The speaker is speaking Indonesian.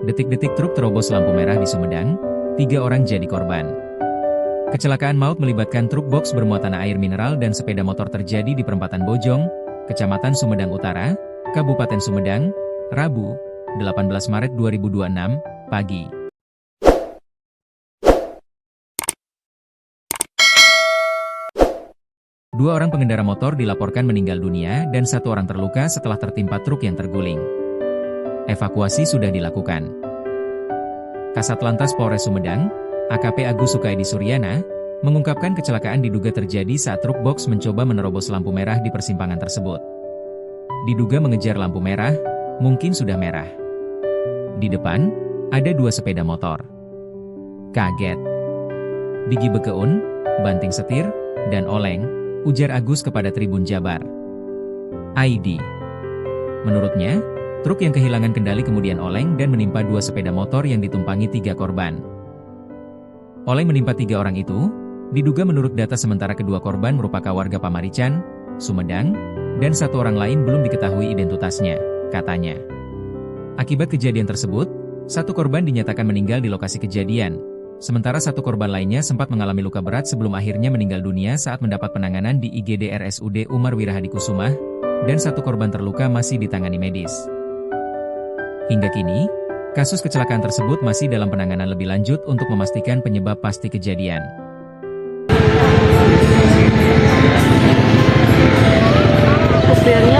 Detik-detik truk terobos lampu merah di Sumedang, 3 orang jadi korban. Kecelakaan maut melibatkan truk box bermuatan air mineral dan sepeda motor terjadi di perempatan Bojong, Kecamatan Sumedang Utara, Kabupaten Sumedang, Rabu, 18 Maret 2026, pagi. Dua orang pengendara motor dilaporkan meninggal dunia dan 1 orang terluka setelah tertimpa truk yang terguling. Evakuasi sudah dilakukan. Kasat Lantas Polres Sumedang, AKP Agus Sukaidi Suryana, mengungkapkan kecelakaan diduga terjadi saat truk box mencoba menerobos lampu merah di persimpangan tersebut. Diduga mengejar lampu merah, mungkin sudah merah. Di depan, ada 2 sepeda motor. Kaget. Digi bekeun, banting setir, dan oleng, ujar Agus kepada Tribun Jabar. ID. Menurutnya, truk yang kehilangan kendali kemudian oleng dan menimpa 2 sepeda motor yang ditumpangi 3 korban. Oleng menimpa 3 orang itu, diduga menurut data sementara kedua korban merupakan warga Pamarican, Sumedang, dan 1 orang lain belum diketahui identitasnya, katanya. Akibat kejadian tersebut, 1 korban dinyatakan meninggal di lokasi kejadian, sementara 1 korban lainnya sempat mengalami luka berat sebelum akhirnya meninggal dunia saat mendapat penanganan di IGD RSUD Umar Wirahadikusumah, dan 1 korban terluka masih ditangani medis. Hingga kini, kasus kecelakaan tersebut masih dalam penanganan lebih lanjut untuk memastikan penyebab pasti kejadian. Supirnya